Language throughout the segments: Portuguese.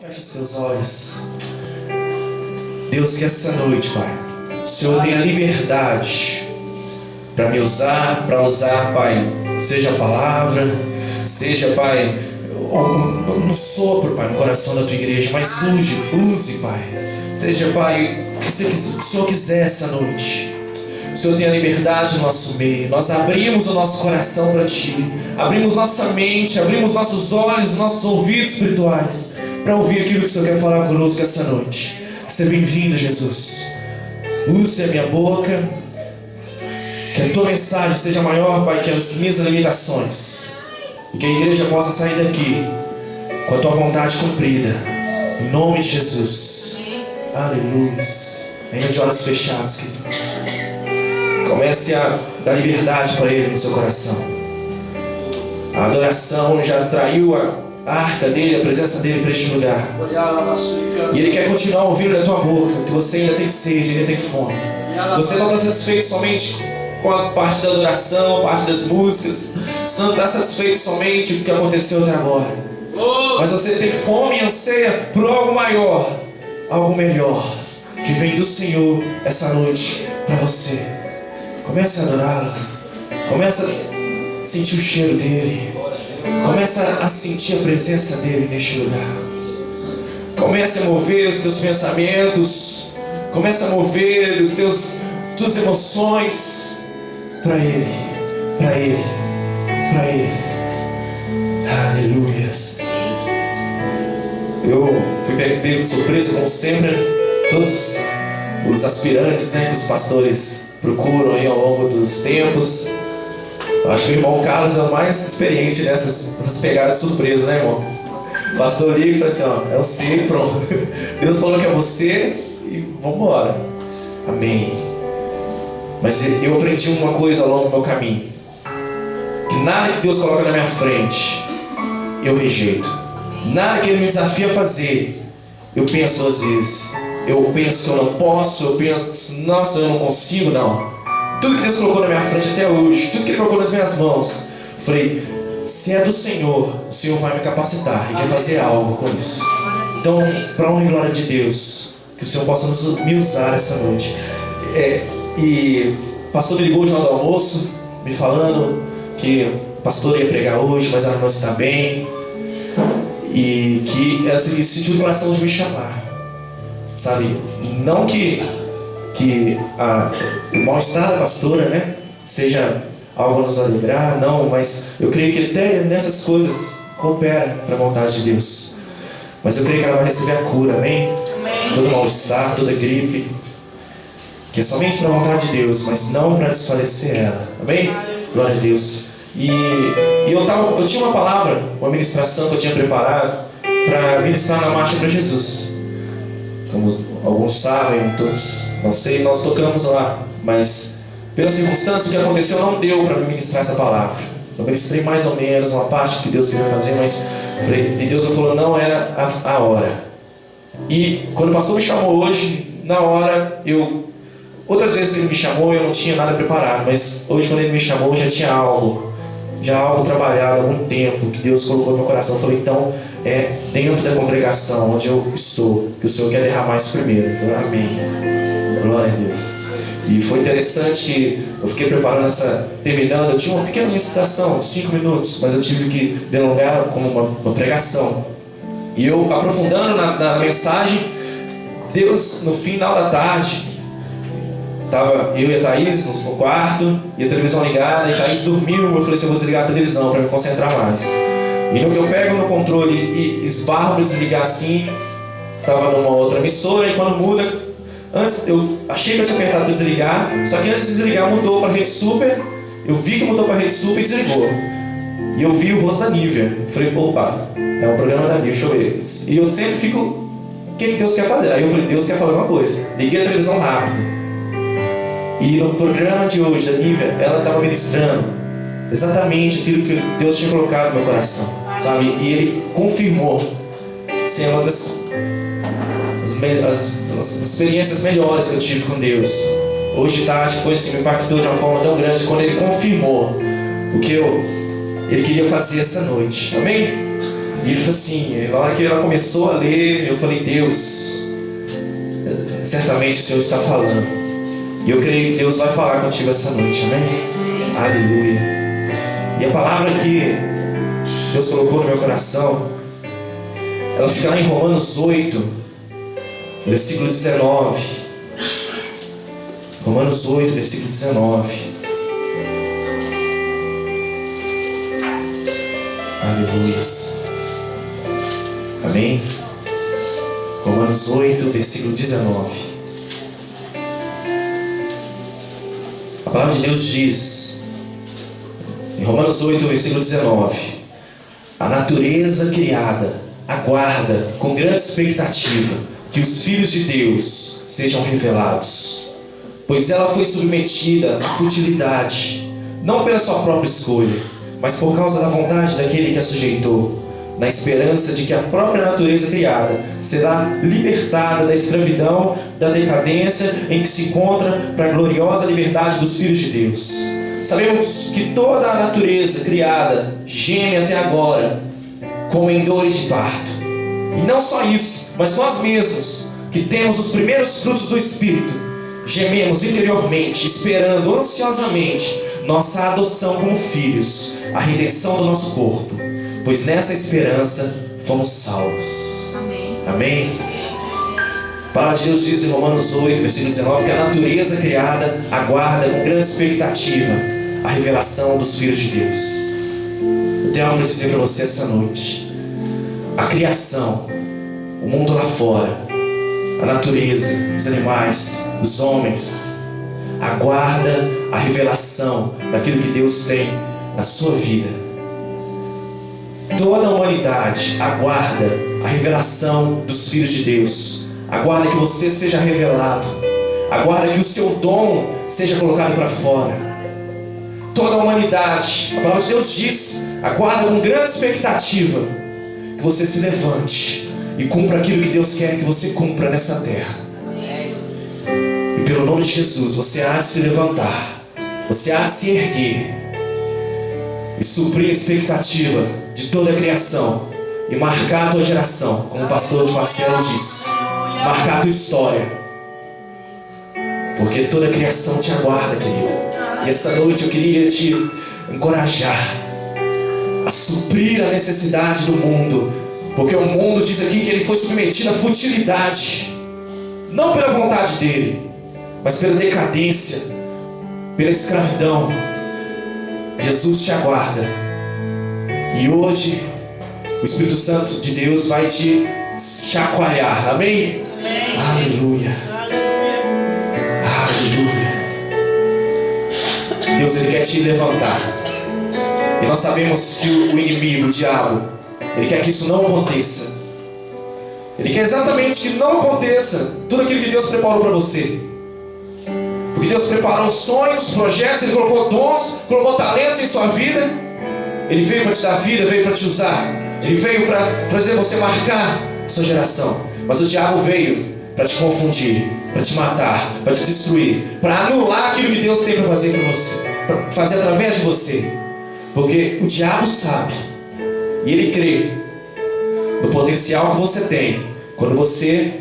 Feche seus olhos. Deus, que essa noite, Pai, o Senhor tenha liberdade para me usar, Pai, seja a palavra, seja, Pai, no sopro, Pai, no coração da Tua igreja, mas use, Pai, seja, Pai, o que o Senhor quiser essa noite. O Senhor tenha liberdade no nosso meio. Nós abrimos o nosso coração para Ti, abrimos nossa mente, abrimos nossos olhos, nossos ouvidos espirituais para ouvir aquilo que o Senhor quer falar conosco essa noite. Seja bem-vindo, Jesus. Use a minha boca, que a Tua mensagem seja maior, Pai, que as minhas limitações, e que a igreja possa sair daqui com a Tua vontade cumprida, em nome de Jesus. Aleluia. Ainda de olhos fechados, querido. Comece a dar liberdade para Ele no seu coração. A adoração já traiu a arca dele, a presença dele para este lugar. E Ele quer continuar ouvindo da tua boca que você ainda tem sede, ainda tem fome. Você não está satisfeito somente com a parte da adoração, a parte das músicas. Você não está satisfeito somente com o que aconteceu até agora. Mas você tem fome e anseia por algo maior, algo melhor, que vem do Senhor essa noite para você. Comece a adorá-lo. Comece a sentir o cheiro dele. Comece a sentir a presença dele neste lugar. Comece a mover os teus pensamentos. Comece a mover tuas emoções para Ele. Para Ele. Para Ele. Aleluias. Eu fui pego de surpresa, como sempre, todos os aspirantes, que os pastores procuram aí ao longo dos tempos. Eu acho que o irmão Carlos é o mais experiente nessas pegadas de surpresa, né, irmão? O pastor liga e fala assim, ó, é você e pronto. Deus falou que é você e vamos embora. Amém. Mas eu aprendi uma coisa ao longo do meu caminho, que nada que Deus coloca na minha frente eu rejeito. Nada que Ele me desafia a fazer eu penso às vezes, eu penso que eu não posso, eu penso, nossa, eu não consigo, não. Tudo que Deus colocou na minha frente até hoje, tudo que Ele colocou nas minhas mãos, eu falei, se é do Senhor, o Senhor vai me capacitar e quer fazer algo com isso. Então, para honra e glória de Deus, que o Senhor possa me usar essa noite. E o pastor me ligou no jornal do almoço, me falando que o pastor ia pregar hoje, mas ela não está bem. E que ela sentiu o coração de me chamar. Sabe, não que o mal-estar da pastora, né, seja algo a nos alegrar, não, mas eu creio que até nessas coisas coopera para a vontade de Deus. Mas eu creio que ela vai receber a cura, amém? Todo mal-estar, toda gripe, que é somente para a vontade de Deus, mas não para desfalecer ela, amém? Glória a Deus. E eu tinha uma palavra, uma ministração que eu tinha preparado para ministrar na Marcha para Jesus. Como alguns sabem, todos, não sei, nós tocamos lá, mas pela circunstância, o que aconteceu não deu para ministrar essa palavra. Eu ministrei mais ou menos uma parte que Deus ia fazer, mas e Deus falou, não era a hora. E quando o pastor me chamou hoje, na hora, outras vezes ele me chamou e eu não tinha nada preparado, mas hoje quando ele me chamou já tinha algo trabalhado há muito tempo, que Deus colocou no meu coração. Eu falei, então, é dentro da congregação onde eu estou, que o Senhor quer derramar isso primeiro. Eu falei, amém, glória a Deus. E foi interessante, eu fiquei preparando terminando, eu tinha uma pequena ministração de 5 minutos, mas eu tive que delongar como uma pregação. E eu aprofundando na mensagem, Deus, no final da tarde, estava eu e a Thaís no quarto, e a televisão ligada, e a Thaís dormiu. Eu falei assim, eu vou desligar a televisão para me concentrar mais. E no que eu pego no controle e esbarro para desligar assim, estava numa outra emissora, e quando muda, antes eu achei que eu tinha apertado para desligar, só que antes de desligar mudou para a Rede Super, eu vi que mudou para a Rede Super e desligou. E eu vi o rosto da Nívia. Eu falei, opa, é um programa da Nívia, deixa eu ver. E eu sempre fico, o que Deus quer fazer? Aí eu falei, Deus quer falar uma coisa. Liguei a televisão rápido. E no programa de hoje da Nívia, ela estava ministrando exatamente aquilo que Deus tinha colocado no meu coração, sabe? E Ele confirmou ser uma das experiências melhores que eu tive com Deus. Hoje de tarde foi assim, me impactou de uma forma tão grande quando Ele confirmou o que Ele queria fazer essa noite, amém? E assim, na hora que ela começou a ler, eu falei: Deus, certamente o Senhor está falando. E eu creio que Deus vai falar contigo essa noite, amém? Aleluia. E a palavra que Deus colocou no meu coração, ela fica lá em Romanos 8, versículo 19. Romanos 8, versículo 19. Aleluia. Amém? Romanos 8, versículo 19. A palavra de Deus diz, em Romanos 8, versículo 19: a natureza criada aguarda com grande expectativa que os filhos de Deus sejam revelados, pois ela foi submetida à futilidade, não pela sua própria escolha, mas por causa da vontade daquele que a sujeitou, na esperança de que a própria natureza criada será libertada da escravidão, da decadência em que se encontra, para a gloriosa liberdade dos filhos de Deus. Sabemos que toda a natureza criada geme até agora, como em dores de parto. E não só isso, mas nós mesmos, que temos os primeiros frutos do Espírito, gememos interiormente, esperando ansiosamente nossa adoção como filhos, a redenção do nosso corpo, pois nessa esperança fomos salvos. Amém? Amém? A palavra de Deus diz em Romanos 8, versículo 19, que a natureza criada aguarda com grande expectativa a revelação dos filhos de Deus. Eu tenho algo para dizer para você essa noite. A criação, o mundo lá fora, a natureza, os animais, os homens, aguarda a revelação daquilo que Deus tem na sua vida. Toda a humanidade aguarda a revelação dos filhos de Deus. Aguarda que você seja revelado. Aguarda que o seu dom seja colocado para fora. Toda a humanidade, a palavra de Deus diz, aguarda com grande expectativa que você se levante e cumpra aquilo que Deus quer que você cumpra nessa terra. E pelo nome de Jesus, você há de se levantar, você há de se erguer e suprir a expectativa de toda a criação e marcar a tua geração, como o pastor de Marcelo disse, marcar a tua história, porque toda a criação te aguarda, querido. E essa noite eu queria te encorajar a suprir a necessidade do mundo, porque o mundo diz aqui que ele foi submetido à futilidade, não pela vontade dele, mas pela decadência, pela escravidão. Jesus te aguarda. E hoje o Espírito Santo de Deus vai te chacoalhar. Amém? Amém. Aleluia. Aleluia. Deus, ele quer te levantar. E nós sabemos que o inimigo, o diabo, ele quer que isso não aconteça. Ele quer exatamente que não aconteça tudo aquilo que Deus preparou para você. Porque Deus preparou sonhos, projetos, ele colocou dons, colocou talentos em sua vida. Ele veio para te dar vida, veio para te usar. Ele veio para fazer você marcar a sua geração. Mas o diabo veio para te confundir, para te matar, para te destruir, para anular aquilo que Deus tem para fazer por você, para fazer através de você. Porque o diabo sabe, e ele crê no potencial que você tem quando você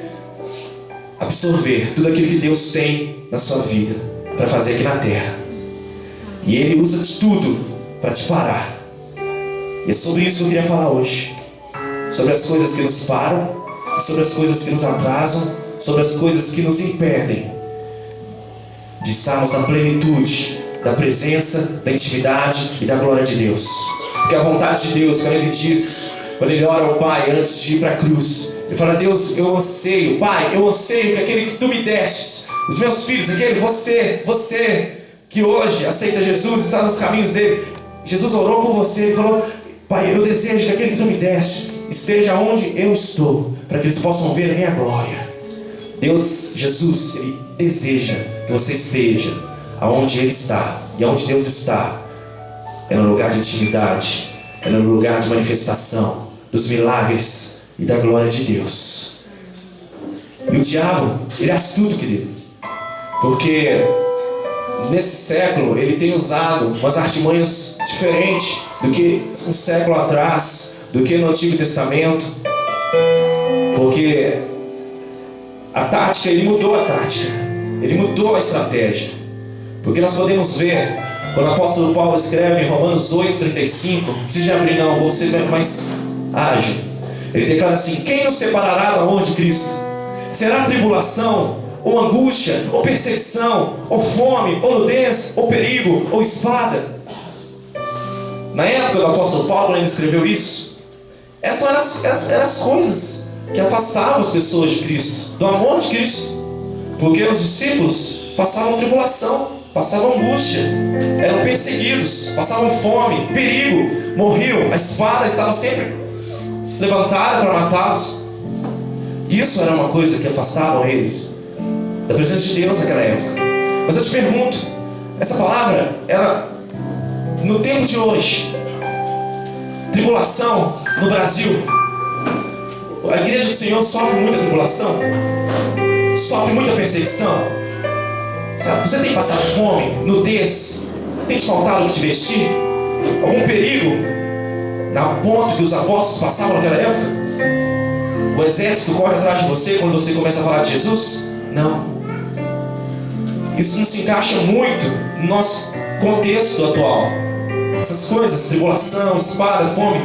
absorver tudo aquilo que Deus tem na sua vida para fazer aqui na terra. E ele usa de tudo para te parar. E é sobre isso que eu queria falar hoje. Sobre as coisas que nos param, sobre as coisas que nos atrasam, sobre as coisas que nos impedem de estarmos na plenitude da presença, da intimidade e da glória de Deus. Porque a vontade de Deus, quando ele diz, quando ele ora ao Pai antes de ir para a cruz, ele fala: Deus, eu anseio, Pai, eu anseio que aquele que tu me destes, os meus filhos, aquele, você que hoje aceita Jesus, está nos caminhos dele. Jesus orou por você e falou: Pai, eu desejo que aquele que tu me destes esteja onde eu estou, para que eles possam ver a minha glória. Deus, Jesus, ele deseja que você esteja aonde ele está. E aonde Deus está é no lugar de intimidade, é no lugar de manifestação dos milagres e da glória de Deus. E o diabo, ele é astuto, querido, porque nesse século ele tem usado umas artimanhas diferentes do que um século atrás, do que no Antigo Testamento, porque a tática, ele mudou a tática, ele mudou a estratégia. Porque nós podemos ver, quando o apóstolo Paulo escreve em Romanos 8:35, não precisa abrir não, vou ser mais ágil. Ele declara assim: quem nos separará do amor de Cristo? Será tribulação, ou angústia, ou perseguição, ou fome, ou nudez, ou perigo, ou espada? Na época do apóstolo Paulo, quando ele escreveu isso, essas eram as coisas que afastavam as pessoas de Cristo, do amor de Cristo. Porque os discípulos passavam tribulação, passavam angústia, eram perseguidos, passavam fome, perigo, morriam, a espada estava sempre levantada para matá-los. Isso era uma coisa que afastava eles da presença de Deus naquela época. Mas eu te pergunto, essa palavra, ela, no tempo de hoje, tribulação no Brasil, a igreja do Senhor sofre muita tribulação, sofre muita perseguição, sabe? Você tem passado fome, nudez, tem te faltado o que te vestir, algum perigo, na ponto que os apóstolos passavam naquela época? O exército corre atrás de você quando você começa a falar de Jesus? Não. Isso não se encaixa muito no nosso contexto atual. Essas coisas, tribulação, espada, fome,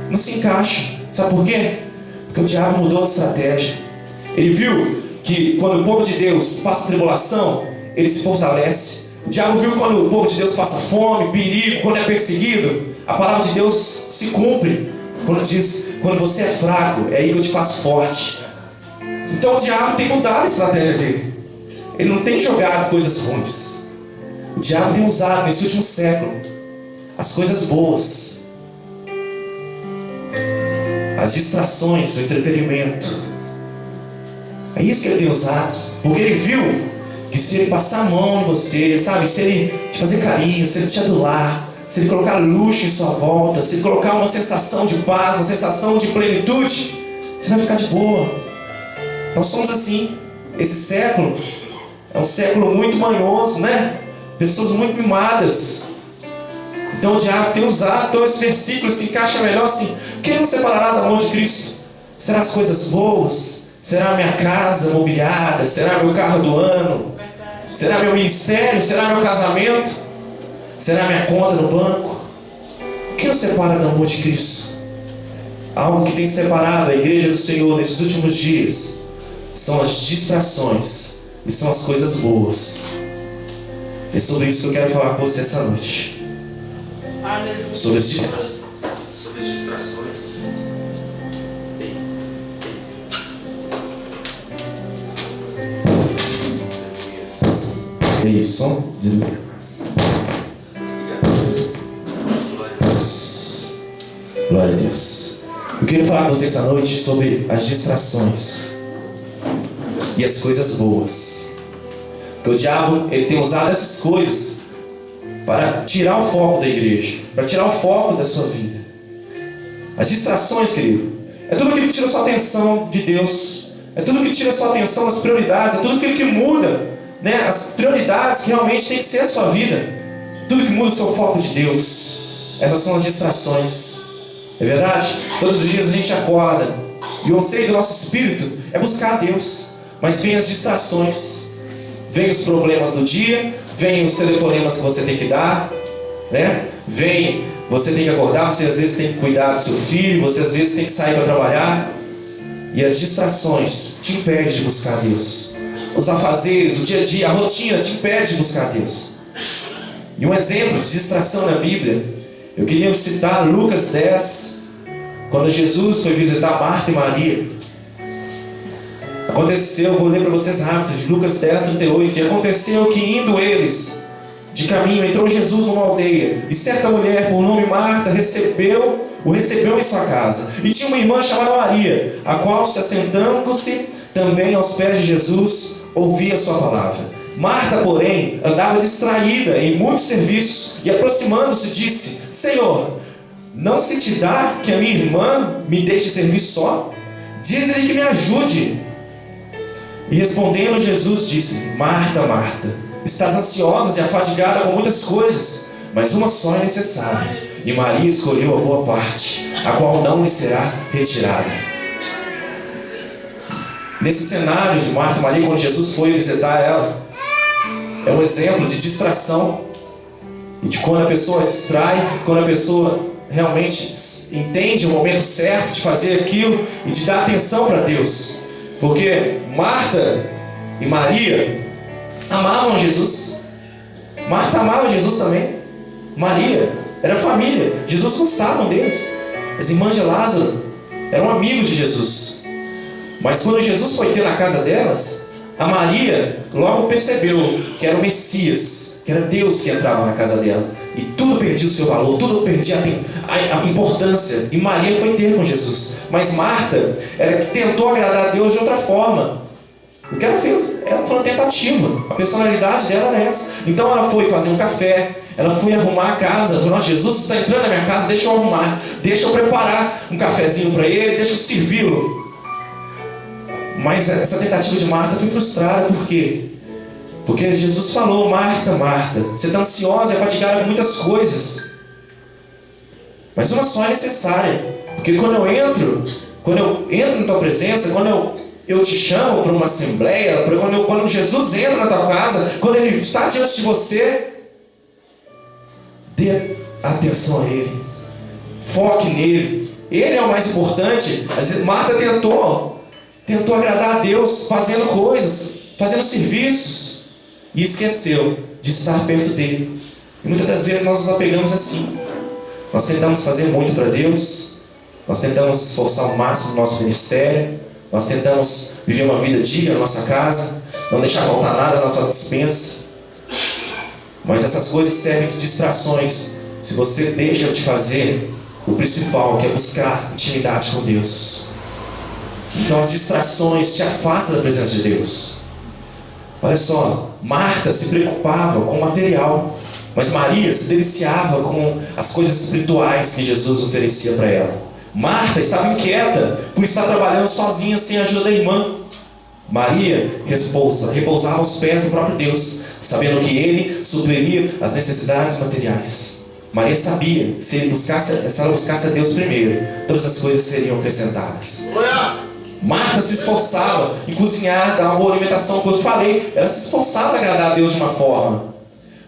não se encaixam. Sabe por quê? Porque o diabo mudou de estratégia. Ele viu que quando o povo de Deus passa tribulação, ele se fortalece. O diabo viu que quando o povo de Deus passa fome, perigo, quando é perseguido, a palavra de Deus se cumpre. Quando diz, quando você é fraco, é aí que eu te faço forte. Então o diabo tem mudado a estratégia dele. Ele não tem jogado coisas ruins. O diabo tem usado nesse último século as coisas boas, as distrações, o entretenimento. É isso que ele tem usado. Porque ele viu que se ele passar a mão em você, sabe, se ele te fazer carinho, se ele te adular, se ele colocar luxo em sua volta, se ele colocar uma sensação de paz, uma sensação de plenitude, você vai ficar de boa. Nós somos assim. Esse século é um século muito manhoso, né? Pessoas muito mimadas. Então o diabo tem usado, então esse versículo se encaixa melhor assim: quem nos separará do amor de Cristo? Será as coisas boas? Será a minha casa mobiliada? Será meu carro do ano? Será meu ministério? Será meu casamento? Será minha conta no banco? O que nos separa do amor de Cristo? Algo que tem separado a igreja do Senhor nesses últimos dias são as distrações e são as coisas boas. É sobre isso que eu quero falar com você essa noite. Sobre as distrações. Ei, som, desliga. Glória a Deus. Eu quero falar com vocês essa noite sobre as distrações e as coisas boas. Porque o diabo, ele tem usado essas coisas para tirar o foco da igreja, para tirar o foco da sua vida. As distrações, querido, é tudo aquilo que tira a sua atenção de Deus, é tudo que tira a sua atenção das prioridades, é tudo aquilo que muda, né, as prioridades que realmente tem que ser a sua vida, tudo que muda o seu foco de Deus. Essas são as distrações. É verdade? Todos os dias a gente acorda e o anseio do nosso espírito é buscar a Deus, mas vem as distrações, vem os problemas do dia, vem os telefonemas que você tem que dar, né? Vem, você tem que acordar, você às vezes tem que cuidar do seu filho, você às vezes tem que sair para trabalhar, e as distrações te impedem de buscar a Deus. Os afazeres, o dia a dia, a rotina te impede de buscar a Deus. E um exemplo de distração na Bíblia, eu queria citar Lucas 10, quando Jesus foi visitar Marta e Maria. Aconteceu, vou ler para vocês rápido, de Lucas 10, 38. E aconteceu que, indo eles de caminho, entrou Jesus numa aldeia, e certa mulher, por nome Marta, o recebeu em sua casa. E tinha uma irmã chamada Maria, a qual, se assentando-se também aos pés de Jesus, ouvia a sua palavra. Marta, porém, andava distraída em muitos serviços, e aproximando-se disse: Senhor, não se te dá que a minha irmã me deixe servir só? Diz-lhe que me ajude. E respondendo Jesus disse: Marta, Marta, estás ansiosa e afadigada com muitas coisas, mas uma só é necessária. e Maria escolheu a boa parte, a qual não lhe será retirada. Nesse cenário de Marta e Maria, quando Jesus foi visitar ela, é um exemplo de distração. E de quando a pessoa distrai, quando a pessoa realmente entende o momento certo de fazer aquilo e de dar atenção para Deus. Porque Marta e Maria amavam Jesus. Marta amava Jesus também. Maria era família. Jesus gostava deles. As irmãs de Lázaro eram amigos de Jesus. Mas quando Jesus foi ter na casa delas, a Maria logo percebeu que era o Messias, que era Deus que entrava na casa dela. E tudo perdia o seu valor, tudo perdia a importância. E Maria foi ter com Jesus. Mas Marta era que tentou agradar a Deus de outra forma. O que ela fez foi uma tentativa. A personalidade dela era essa. Então ela foi fazer um café, ela foi arrumar a casa. Falou: Jesus está entrando na minha casa, deixa eu arrumar, deixa eu preparar um cafezinho para ele, deixa eu servi-lo. Mas essa tentativa de Marta foi frustrada. Por quê? Porque Jesus falou: Marta, Marta, você está ansiosa e fatigada com muitas coisas, mas uma só é necessária. Porque quando eu entro na tua presença, quando eu te chamo para uma assembleia, quando Jesus entra na tua casa, quando Ele está diante de você, dê atenção a Ele, foque nele. Ele é o mais importante. Marta tentou agradar a Deus fazendo coisas, fazendo serviços, e esqueceu de estar perto dele. E muitas das vezes nós nos apegamos assim. Nós tentamos fazer muito para Deus, nós tentamos esforçar o máximo no nosso ministério, nós tentamos viver uma vida digna na nossa casa, não deixar faltar nada na nossa despensa. Mas essas coisas servem de distrações se você deixa de fazer o principal, que é buscar intimidade com Deus. Então as distrações te afastam da presença de Deus. Olha só, Marta se preocupava com o material, mas Maria se deliciava com as coisas espirituais que Jesus oferecia para ela. Marta estava inquieta por estar trabalhando sozinha sem a ajuda da irmã. Maria repousava aos pés do próprio Deus, sabendo que Ele supriria as necessidades materiais. Maria sabia, se ela buscasse a Deus primeiro, todas as coisas seriam acrescentadas. Marta se esforçava em cozinhar, dar uma boa alimentação, como eu te falei. Ela se esforçava em agradar a Deus de uma forma.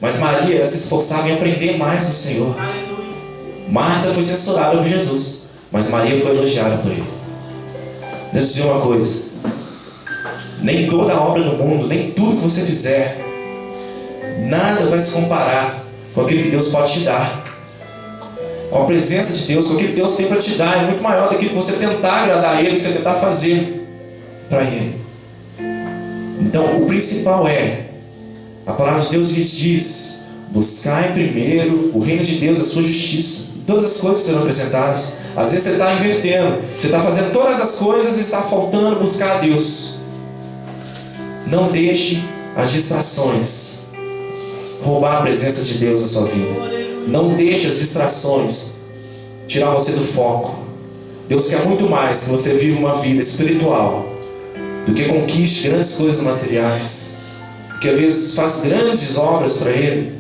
Mas Maria, ela se esforçava em aprender mais do Senhor. Marta foi censurada por Jesus, mas Maria foi elogiada por Ele. Deixa eu dizer uma coisa: nem toda a obra do mundo, nem tudo que você fizer, nada vai se comparar com aquilo que Deus pode te dar. Com a presença de Deus, com aquilo que Deus tem para te dar, é muito maior do que você tentar agradar a Ele, você tentar fazer para Ele. Então, o principal a palavra de Deus diz: buscai primeiro o reino de Deus, a sua justiça, e todas as coisas serão acrescentadas. Às vezes você está invertendo, você está fazendo todas as coisas e está faltando buscar a Deus. Não deixe as distrações roubar a presença de Deus na sua vida. Não deixe as distrações tirar você do foco. Deus quer muito mais que você viva uma vida espiritual do que conquiste grandes coisas materiais, do que às vezes faz grandes obras para Ele.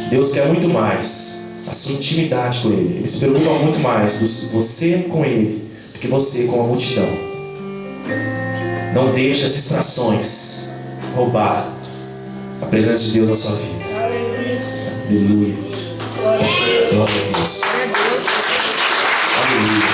Deus quer muito mais a sua intimidade com Ele. Ele se preocupa muito mais você com Ele do que você com a multidão. Não deixe as distrações roubar a presença de Deus na sua vida. Aleluia. Glória a Deus. Aleluia.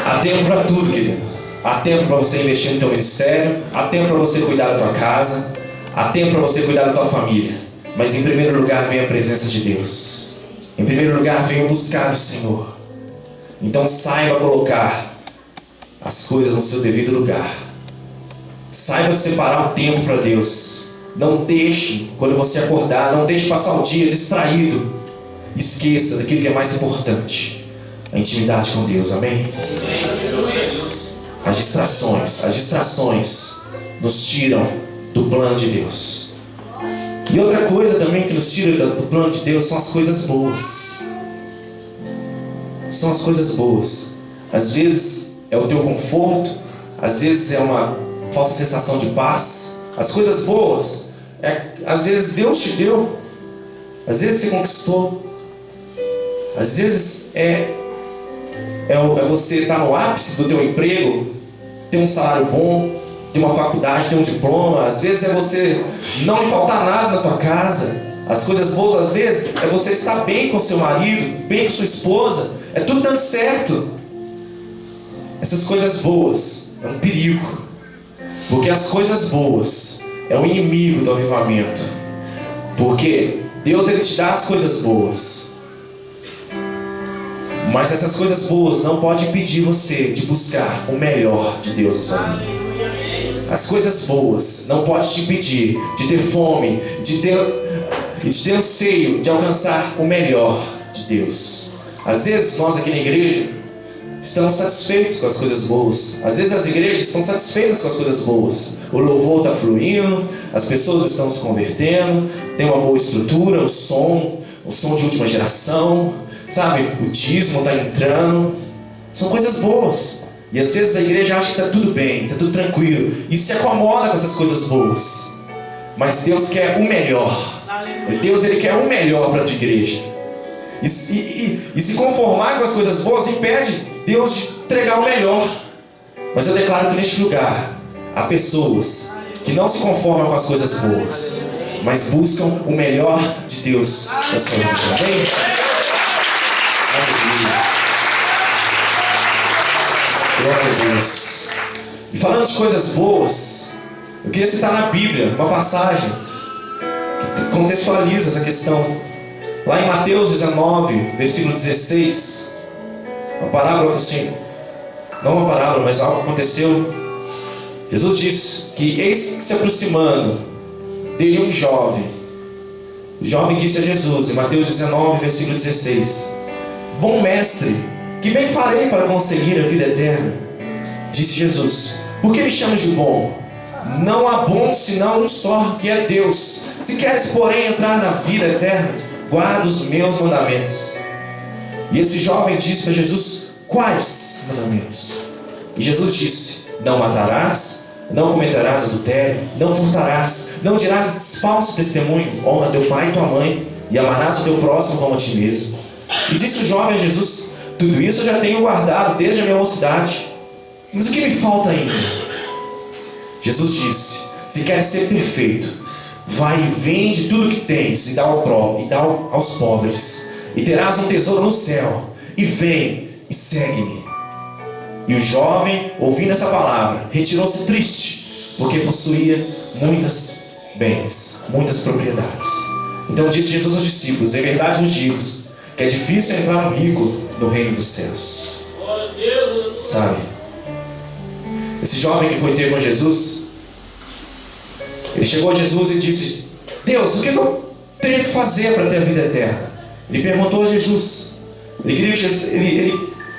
Há tempo para tudo, querido. Há tempo para você investir no teu ministério. Há tempo para você cuidar da tua casa. Há tempo para você cuidar da tua família. Mas em primeiro lugar vem a presença de Deus. Em primeiro lugar vem buscar o Senhor. Então saiba colocar as coisas no seu devido lugar. Saiba separar o tempo para Deus. Não deixe, quando você acordar, não deixe passar o dia distraído. Esqueça daquilo que é mais importante: a intimidade com Deus. Amém? As distrações nos tiram do plano de Deus. E outra coisa também que nos tira do plano de Deus são as coisas boas. São as coisas boas. Às vezes é o teu conforto, às vezes é uma falsa sensação de paz, As coisas boas, às vezes Deus te deu, às vezes você conquistou, às vezes você estar no ápice do teu emprego, ter um salário bom, ter uma faculdade, ter um diploma. Às vezes é você não lhe faltar nada na tua casa. As coisas boas, às vezes, é você estar bem com seu marido, bem com sua esposa. É tudo dando certo. Essas coisas boas é um perigo, porque as coisas boas é o inimigo do avivamento. Porque Deus, Ele te dá as coisas boas, mas essas coisas boas não podem impedir você de buscar o melhor de Deus na sua vida. As coisas boas não podem te impedir de ter fome, de ter anseio de alcançar o melhor de Deus. Às vezes nós aqui na igreja estamos satisfeitos com as coisas boas. Às vezes as igrejas estão satisfeitas com as coisas boas. O louvor está fluindo, as pessoas estão se convertendo, tem uma boa estrutura, o som de última geração, sabe? O dízimo está entrando. São coisas boas. E às vezes a igreja acha que está tudo bem, está tudo tranquilo, e se acomoda com essas coisas boas. Mas Deus quer o melhor. Deus, Ele quer o melhor para a tua igreja. E se conformar com as coisas boas impede Deus de entregar o melhor. Mas eu declaro que neste lugar há pessoas que não se conformam com as coisas boas, mas buscam o melhor de Deus na sua vida. Amém? Glória a Deus. E falando de coisas boas, eu queria citar na Bíblia uma passagem que contextualiza essa questão. Lá em Mateus 19, versículo 16, uma parábola que o Senhor, não uma parábola, mas algo aconteceu. Jesus disse que eis que se aproximando dele um jovem. O jovem disse a Jesus, em Mateus 19, versículo 16: Bom mestre, que bem farei para conseguir a vida eterna? Disse Jesus: Por que me chamas de bom? Não há bom senão um só, que é Deus. Se queres, porém, entrar na vida eterna, guarda os meus mandamentos. E esse jovem disse para Jesus: Quais mandamentos? E Jesus disse: Não matarás, não cometerás adultério, não furtarás, não dirás falso testemunho, honra teu pai e tua mãe, e amarás o teu próximo como a ti mesmo. E disse o jovem a Jesus: Tudo isso eu já tenho guardado desde a minha mocidade. Mas o que me falta ainda? Jesus disse: Se queres ser perfeito, vai e vende tudo o que tens e dá aos pobres, e terás um tesouro no céu. E vem e segue-me. E o jovem, ouvindo essa palavra, retirou-se triste, porque possuía muitos bens, muitas propriedades. Então disse Jesus aos discípulos: Em verdade vos digo que é difícil entrar um rico no reino dos céus. Sabe? Esse jovem que foi ter com Jesus, ele chegou a Jesus e disse: Deus, o que eu tenho que fazer para ter a vida eterna? Ele perguntou a Jesus. Ele queria que Jesus,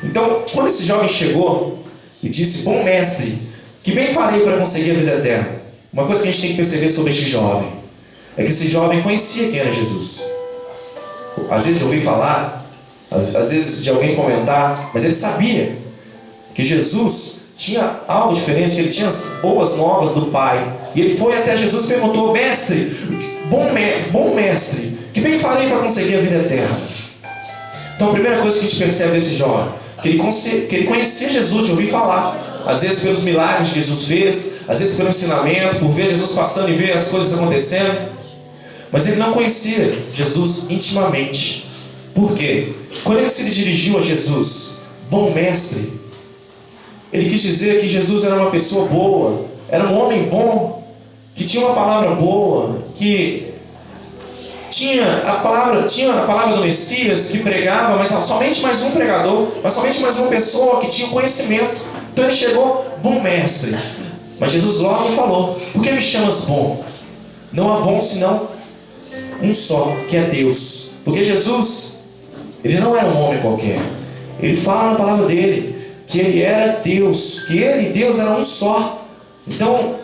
Então, quando esse jovem chegou e disse: Bom mestre, que bem farei para conseguir a vida eterna? Uma coisa que a gente tem que perceber sobre este jovem é que esse jovem conhecia quem era Jesus. Às vezes de ouvir falar, às vezes de alguém comentar, mas ele sabia que Jesus tinha algo diferente, que ele tinha as boas novas do Pai. E ele foi até Jesus e perguntou: Mestre, bom mestre, que bem farei para conseguir a vida eterna? Então a primeira coisa que a gente percebe desse jovem, que ele conhecia Jesus de ouvir falar, às vezes pelos milagres que Jesus fez, às vezes pelo ensinamento, por ver Jesus passando e ver as coisas acontecendo, mas ele não conhecia Jesus intimamente. Por quê? Quando ele se dirigiu a Jesus, bom mestre, ele quis dizer que Jesus era uma pessoa boa, era um homem bom, que tinha uma palavra boa, que tinha a palavra do Messias, que pregava, mas somente mais um pregador, mas somente mais uma pessoa que tinha conhecimento. Então ele chegou: bom mestre. Mas Jesus logo falou: Por que me chamas bom? Não há bom senão um só, que é Deus. Porque Jesus, ele não era um homem qualquer. Ele fala na palavra dele que ele era Deus, que ele e Deus eram um só. Então,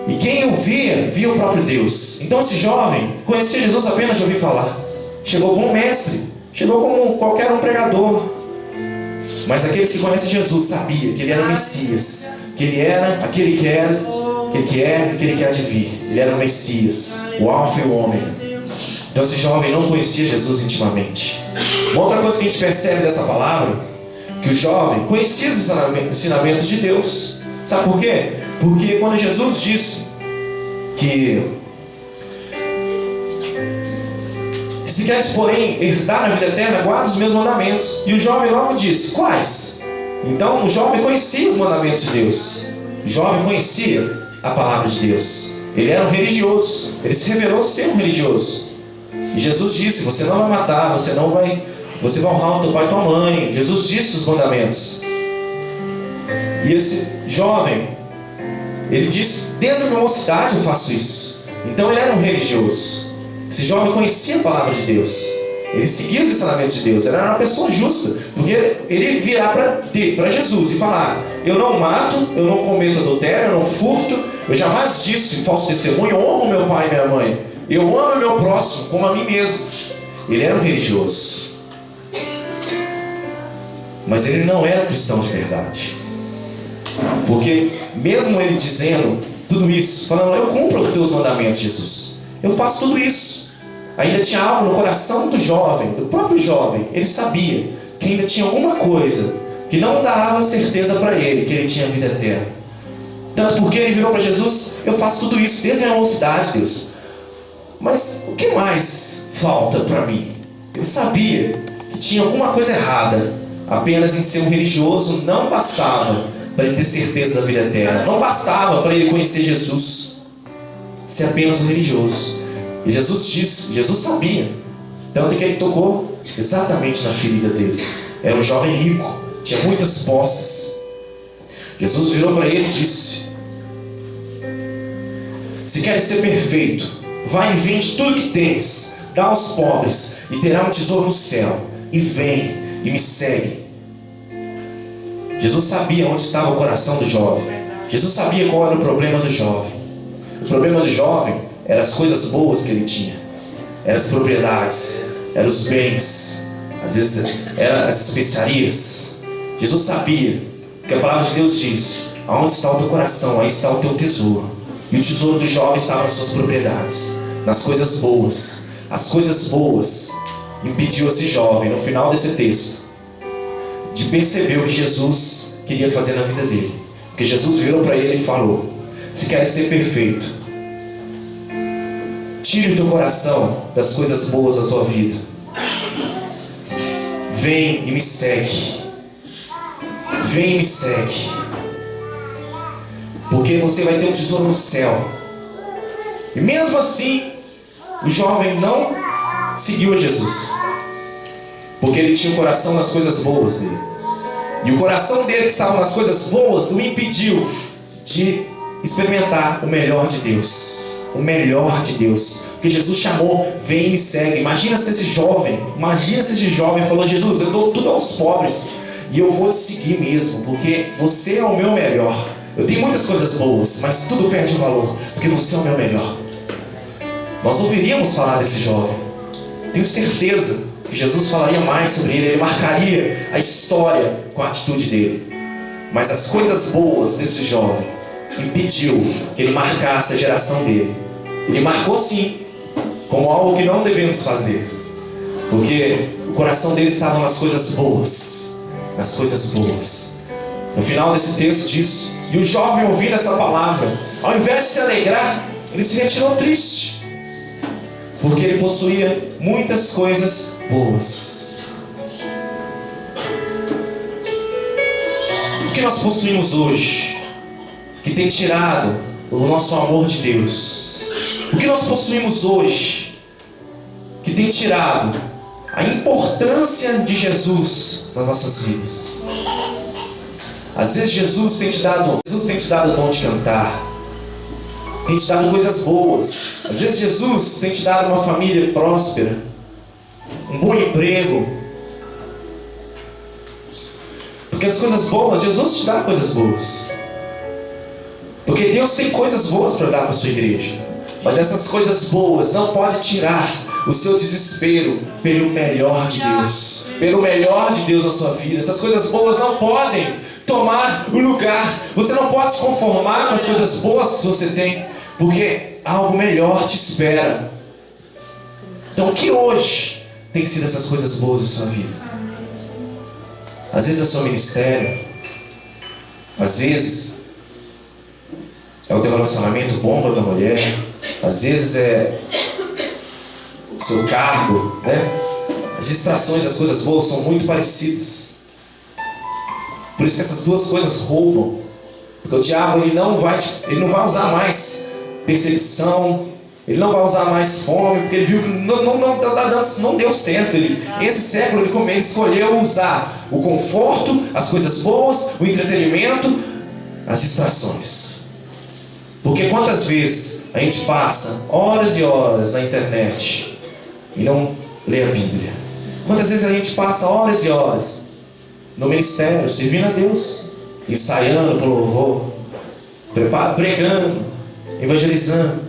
e quem o via o próprio Deus. Então esse jovem conhecia Jesus apenas de ouvir falar. Chegou bom mestre, chegou como qualquer um pregador. Mas aqueles que conhecem Jesus sabia que ele era o Messias, que ele era aquele que aquele que é e aquele que há de vir. Ele era o Messias, o Alfa e o Ômega. Então esse jovem não conhecia Jesus intimamente. Uma outra coisa que a gente percebe dessa palavra, que o jovem conhecia os ensinamentos de Deus. Sabe por quê? Porque quando Jesus disse que se queres, porém, herdar a vida eterna, guarda os meus mandamentos. E o jovem logo disse: quais? Então o jovem conhecia os mandamentos de Deus. O jovem conhecia a palavra de Deus. Ele era um religioso. Ele se revelou ser um religioso. E Jesus disse: você não vai matar, você vai honrar o teu pai e tua mãe. Jesus disse os mandamentos. E esse jovem, ele disse: desde a minha mocidade eu faço isso. Então ele era um religioso. Esse jovem conhecia a palavra de Deus. Ele seguia os ensinamentos de Deus. Ele era uma pessoa justa. Porque ele virar para Jesus e falar: eu não mato, eu não cometo adultério, eu não furto, eu jamais disse falso testemunho, eu honro meu pai e minha mãe, eu amo meu próximo como a mim mesmo. Ele era um religioso. Mas ele não era um cristão de verdade. Porque mesmo ele dizendo tudo isso, falando: eu cumpro os teus mandamentos, Jesus, eu faço tudo isso, ainda tinha algo no coração do jovem, do próprio jovem. Ele sabia que ainda tinha alguma coisa que não dava certeza para ele que ele tinha vida eterna. Tanto porque ele virou para Jesus: eu faço tudo isso desde a minha mocidade, Deus, mas o que mais falta para mim? Ele sabia que tinha alguma coisa errada. Apenas em ser um religioso não bastava para ele ter certeza da vida eterna. Não bastava para ele conhecer Jesus, ser apenas um religioso. E Jesus disse, Jesus sabia, tanto que ele tocou exatamente na ferida dele. Era um jovem rico, tinha muitas posses. Jesus virou para ele e disse: se queres ser perfeito, vai e vende tudo que tens, dá aos pobres, e terá um tesouro no céu, e vem e me segue. Jesus sabia onde estava o coração do jovem. Jesus sabia qual era o problema do jovem. O problema do jovem eram as coisas boas que ele tinha, eram as propriedades, eram os bens, às vezes eram as especiarias. Jesus sabia que a palavra de Deus diz: aonde está o teu coração, aí está o teu tesouro. E o tesouro do jovem estava nas suas propriedades, nas coisas boas. As coisas boas impediu esse jovem, no final desse texto, de perceber o que Jesus queria fazer na vida dele. Porque Jesus virou para ele e falou: se queres ser perfeito, tire o teu coração das coisas boas da sua vida, vem e me segue. Vem e me segue, porque você vai ter um tesouro no céu. E mesmo assim, o jovem não seguiu a Jesus, porque ele tinha o coração nas coisas boas dele. E o coração dele que estava nas coisas boas o impediu de experimentar o melhor de Deus. O melhor de Deus. Porque Jesus chamou: vem e me segue. Imagina se esse jovem falou: Jesus, eu dou tudo aos pobres e eu vou te seguir mesmo, porque você é o meu melhor. Eu tenho muitas coisas boas, mas tudo perde valor, porque você é o meu melhor. Nós ouviríamos falar desse jovem. Tenho certeza que Jesus falaria mais sobre ele. Ele marcaria a história com a atitude dele. Mas as coisas boas desse jovem impediu que ele marcasse a geração dele. Ele marcou sim, como algo que não devemos fazer, porque o coração dele estava nas coisas boas. Nas coisas boas. No final desse texto diz: e o jovem, ouvindo essa palavra, ao invés de se alegrar, ele se retirou triste, porque ele possuía muitas coisas boas. O que nós possuímos hoje que tem tirado o nosso amor de Deus? O que nós possuímos hoje que tem tirado a importância de Jesus nas nossas vidas? Às vezes Jesus tem te dado o dom de cantar, tem te dado coisas boas. Às vezes Jesus tem te dado uma família próspera, um bom emprego. Porque as coisas boas, Jesus te dá coisas boas. Porque Deus tem coisas boas para dar para a sua igreja. Mas essas coisas boas não podem tirar o seu desespero pelo melhor de Deus. Pelo melhor de Deus na sua vida. Essas coisas boas não podem tomar o lugar. Você não pode se conformar com as coisas boas que você tem, porque algo melhor te espera. Então, o que hoje tem sido essas coisas boas da sua vida? Às vezes é o seu ministério, às vezes é o teu relacionamento bom com a tua mulher, às vezes é o seu cargo, né? As distrações, as coisas boas são muito parecidas. Por isso que essas duas coisas roubam. Porque o diabo ele não vai usar mais perseguição, ele não vai usar mais fome, porque ele viu que não deu certo. Esse século ele escolheu usar o conforto, as coisas boas, o entretenimento, as distrações. Porque quantas vezes a gente passa horas e horas na internet e não lê a Bíblia? Quantas vezes a gente passa horas e horas no ministério, servindo a Deus, ensaiando para o louvor, pregando, evangelizando,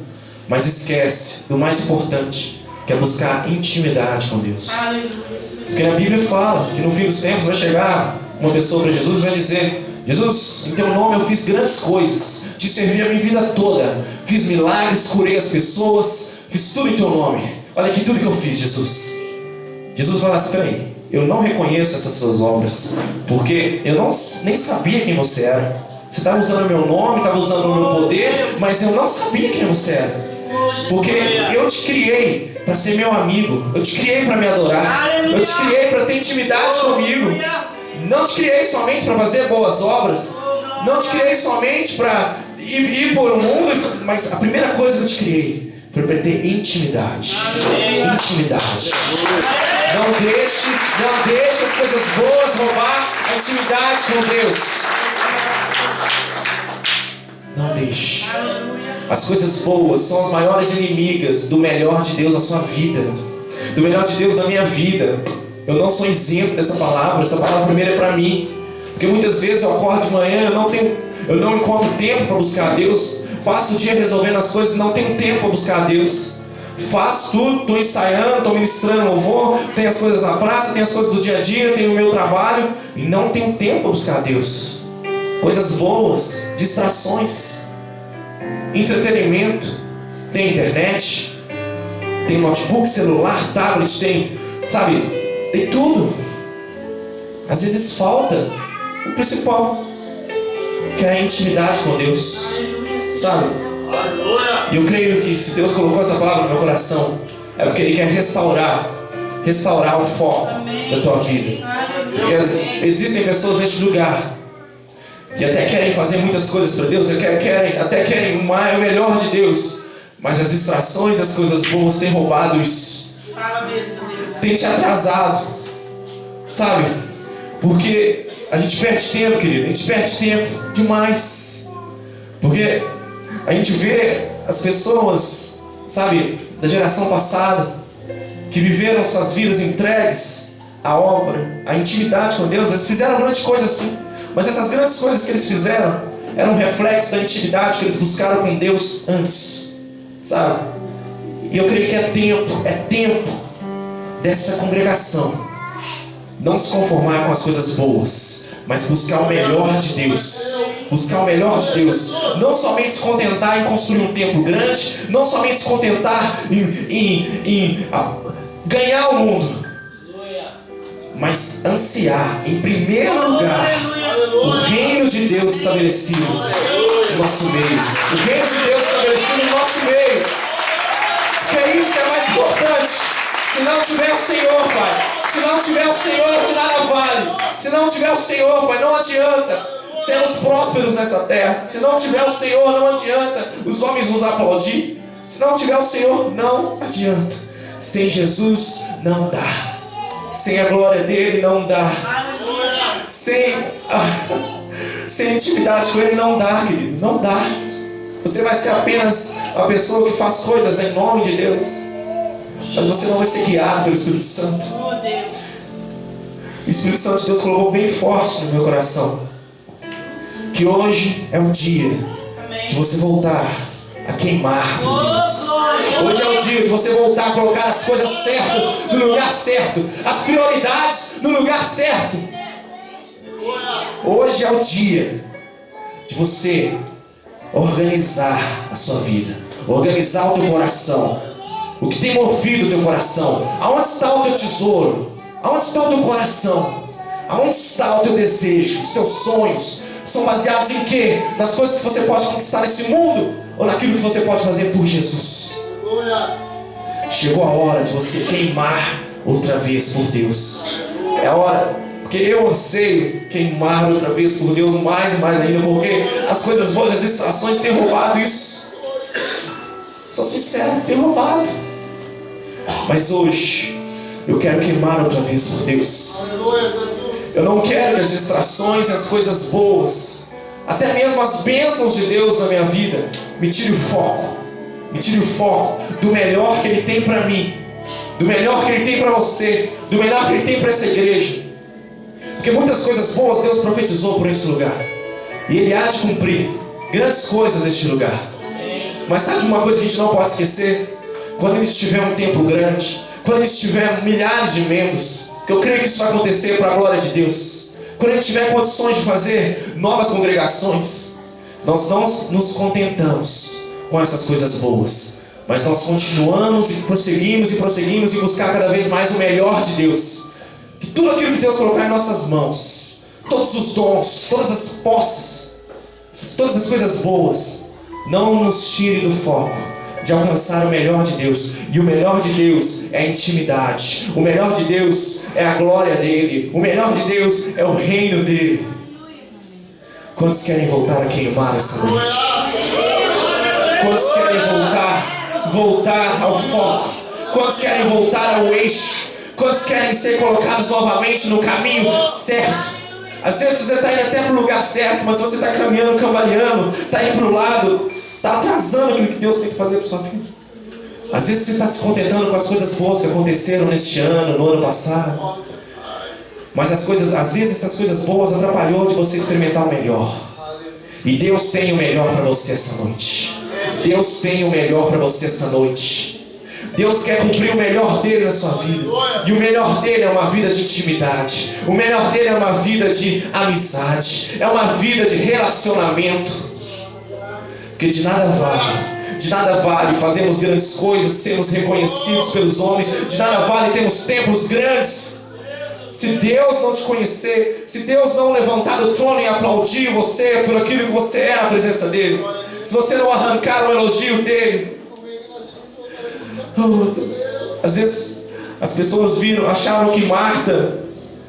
mas esquece do mais importante, que é buscar intimidade com Deus. Porque a Bíblia fala que no fim dos tempos vai chegar uma pessoa para Jesus e vai dizer: Jesus, em teu nome eu fiz grandes coisas, te servi a minha vida toda, fiz milagres, curei as pessoas, fiz tudo em teu nome. Olha aqui tudo que eu fiz, Jesus. Jesus fala assim: peraí, eu não reconheço essas suas obras, porque eu nem sabia quem você era. Você estava usando o meu nome, estava usando o meu poder, mas eu não sabia quem você era. Porque eu te criei para ser meu amigo, eu te criei para me adorar, eu te criei para ter intimidade comigo. Não te criei somente para fazer boas obras, não te criei somente para ir por o mundo, mas a primeira coisa que eu te criei foi para ter intimidade. Intimidade. Não deixe as coisas boas roubar a intimidade com Deus. Não deixe. As coisas boas são as maiores inimigas do melhor de Deus na sua vida, do melhor de Deus na minha vida. Eu não sou isento dessa palavra. Essa palavra primeiro é para mim, porque muitas vezes eu acordo de manhã, eu não encontro tempo para buscar a Deus. Passo o dia resolvendo as coisas e não tenho tempo para buscar a Deus. Faço tudo, estou ensaiando, estou ministrando louvor, tenho as coisas na praça, tenho as coisas do dia a dia, tenho o meu trabalho e não tenho tempo para buscar a Deus. Coisas boas, distrações, entretenimento, tem internet, tem notebook, celular, tablet, tem tudo. Às vezes falta o principal, que é a intimidade com Deus, sabe? E eu creio que se Deus colocou essa palavra no meu coração, é porque Ele quer restaurar o foco da tua vida. Porque existem pessoas neste lugar que até querem fazer muitas coisas para Deus, até querem o melhor de Deus, mas as distrações, as coisas boas têm roubado isso, tem te atrasado, sabe? Porque a gente perde tempo, querido, a gente perde tempo demais, porque a gente vê as pessoas, sabe, da geração passada, que viveram suas vidas entregues à obra, à intimidade com Deus. Eles fizeram grandes coisas assim, mas essas grandes coisas que eles fizeram eram um reflexo da intimidade que eles buscaram com Deus antes, sabe? E eu creio que é tempo dessa congregação não se conformar com as coisas boas, mas buscar o melhor de Deus. Buscar o melhor de Deus. Não somente se contentar em construir um templo grande, não somente se contentar em ganhar o mundo, mas ansiar em primeiro lugar o reino de Deus estabelecido no nosso meio. O reino de Deus estabelecido no nosso meio. Porque é isso que é mais importante. Se não tiver o Senhor, Pai, se não tiver o Senhor, de nada vale. Se não tiver o Senhor, Pai, não adianta sermos prósperos nessa terra. Se não tiver o Senhor, não adianta os homens nos aplaudir. Se não tiver o Senhor, não adianta. Sem Jesus, não dá. Sem a glória dele, não dá. Sem intimidade com ele, não dá, querido. Não dá. Você vai ser apenas uma pessoa que faz coisas em nome de Deus, mas você não vai ser guiado pelo Espírito Santo. O Espírito Santo de Deus colocou bem forte no meu coração que hoje é um dia de você voltar a queimar por Deus. Hoje é o dia de você voltar a colocar as coisas certas no lugar certo, as prioridades no lugar certo. Hoje é o dia de você organizar a sua vida, organizar o teu coração. O que tem movido o teu coração? Aonde está o teu tesouro? Aonde está o teu coração? Aonde está o teu desejo? Os teus sonhos são baseados em quê? Nas coisas que você pode conquistar nesse mundo? Ou naquilo que você pode fazer por Jesus? Chegou a hora de você queimar outra vez por Deus. É a hora, porque eu anseio queimar outra vez por Deus, mais e mais ainda, porque as coisas boas, as distrações têm roubado isso. Sou sincero, tem roubado. Mas hoje eu quero queimar outra vez por Deus. Eu não quero que as distrações e as coisas boas, até mesmo as bênçãos de Deus na minha vida, me tire o foco. Me tire o foco do melhor que Ele tem para mim, do melhor que Ele tem para você, do melhor que Ele tem para essa igreja. Porque muitas coisas boas Deus profetizou por esse lugar, e Ele há de cumprir grandes coisas neste lugar. Mas sabe de uma coisa que a gente não pode esquecer? Quando Ele tiver um templo grande, quando Ele tiver milhares de membros, que eu creio que isso vai acontecer para a glória de Deus, quando Ele tiver condições de fazer novas congregações, nós não nos contentamos com essas coisas boas, mas nós continuamos e prosseguimos em buscar cada vez mais o melhor de Deus. Que tudo aquilo que Deus colocar em nossas mãos, todos os dons, todas as posses, todas as coisas boas, não nos tire do foco de alcançar o melhor de Deus. E o melhor de Deus é a intimidade, o melhor de Deus é a glória dele, o melhor de Deus é o reino dele. Quantos querem voltar a queimar essa noite? Quantos querem voltar ao foco? Quantos querem voltar ao eixo? Quantos querem ser colocados novamente no caminho certo? Às vezes você está indo até para o lugar certo, mas você está caminhando, cambaleando, está indo para o lado, está atrasando aquilo que Deus tem que fazer para sua vida. Às vezes você está se contentando com as coisas boas que aconteceram neste ano, no ano passado, mas às vezes essas coisas boas atrapalhou de você experimentar o melhor. E Deus tem o melhor para você essa noite. Deus tem o melhor para você essa noite. Deus quer cumprir o melhor dele na sua vida. E o melhor dele é uma vida de intimidade. O melhor dele é uma vida de amizade. É uma vida de relacionamento. Porque de nada vale fazermos grandes coisas, sermos reconhecidos pelos homens. De nada vale termos templos grandes, se Deus não te conhecer, se Deus não levantar do trono e aplaudir você por aquilo que você é na presença dele, se você não arrancar o elogio dele. Oh, Deus. Às vezes as pessoas acharam que Marta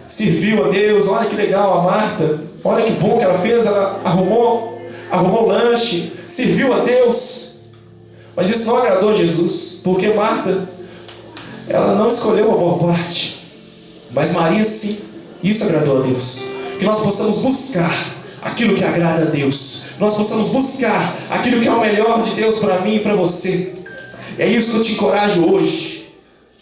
serviu a Deus. Olha que legal a Marta, olha que bom que ela fez, ela arrumou lanche, serviu a Deus. Mas isso não agradou a Jesus, porque Marta, ela não escolheu a boa parte, mas Maria sim. Isso agradou a Deus. Que nós possamos buscar aquilo que agrada a Deus, nós possamos buscar aquilo que é o melhor de Deus para mim e para você. É isso que eu te encorajo hoje.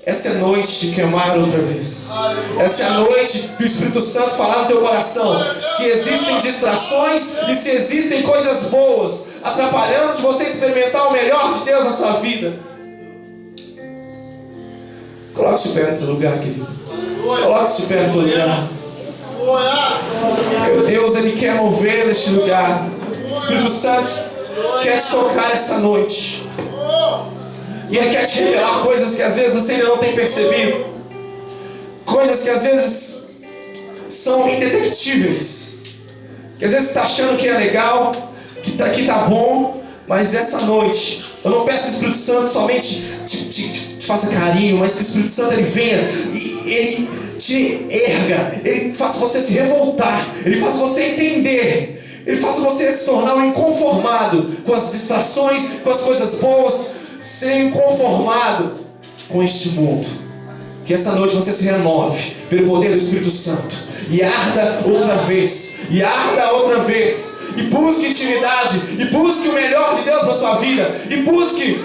Essa é a noite de queimar outra vez. Essa é a noite que o Espírito Santo falar no teu coração. Se existem distrações e se existem coisas boas atrapalhando de você experimentar o melhor de Deus na sua vida, coloque-se pé no teu lugar, querido. Coloque-se pé no teu lugar. Meu Deus, Ele quer mover neste lugar. O Espírito Santo quer te tocar essa noite. E Ele quer te revelar coisas que às vezes você ainda não tem percebido. Coisas que às vezes são indetectíveis. Que às vezes você está achando que é legal, que tá bom, mas essa noite, eu não peço que o Espírito Santo somente te faça carinho, mas que o Espírito Santo Ele venha e Ele te erga, Ele faça você se revoltar, Ele faça você entender, Ele faça você se tornar um inconformado com as distrações, com as coisas boas, ser inconformado com este mundo. Que essa noite você se renove pelo poder do Espírito Santo e arda outra vez, e busque intimidade, e busque o melhor de Deus para a sua vida, e busque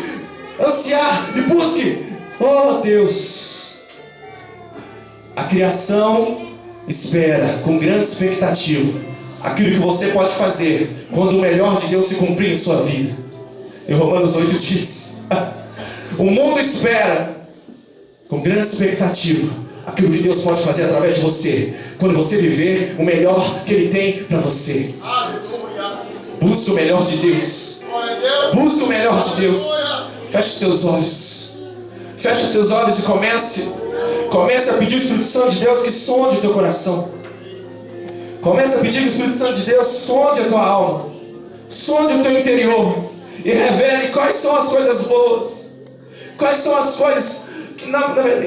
ansiar, e busque, oh Deus. A criação espera com grande expectativa aquilo que você pode fazer quando o melhor de Deus se cumprir em sua vida. Em Romanos 8 diz: o mundo espera com grande expectativa aquilo que Deus pode fazer através de você, quando você viver o melhor que Ele tem para você. Busque o melhor de Deus. Busque o melhor de Deus. Feche os seus olhos. Feche os seus olhos e comece a pedir o Espírito Santo de Deus que sonde o teu coração. Comece a pedir que o Espírito Santo de Deus sonde a tua alma, sonde o teu interior e revele quais são as coisas boas, quais são as coisas que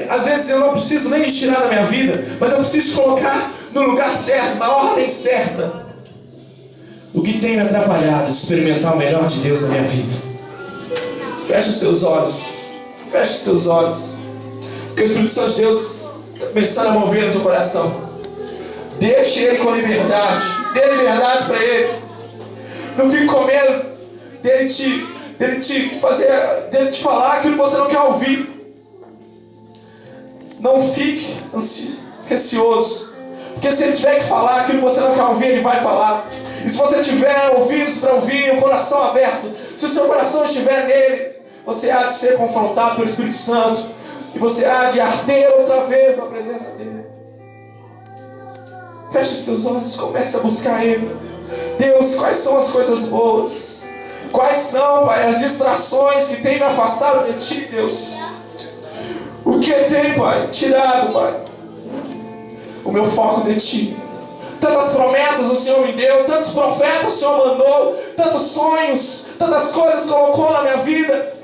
às vezes eu não preciso nem tirar da minha vida, mas eu preciso colocar no lugar certo, na ordem certa. O que tem me atrapalhado de experimentar o melhor de Deus na minha vida? Feche os seus olhos. Feche os seus olhos. Porque o Espírito Santo de Deus está começando a mover no teu coração. Deixe Ele com liberdade. Dê liberdade para Ele. Não fique com medo dele te falar aquilo que você não quer ouvir. Não fique receoso. Porque se Ele tiver que falar aquilo que você não quer ouvir, Ele vai falar. E se você tiver ouvidos para ouvir, o coração aberto, se o seu coração estiver nele, você há de ser confrontado pelo Espírito Santo. E você há de arder outra vez na presença dele. Feche os teus olhos, comece a buscar Ele. Deus, quais são as coisas boas? Quais são, Pai, as distrações que tem me afastado de Ti, Deus? O que tem, Pai, tirado, Pai, o meu foco de Ti? Tantas promessas o Senhor me deu, tantos profetas o Senhor mandou, tantos sonhos, tantas coisas colocou na minha vida.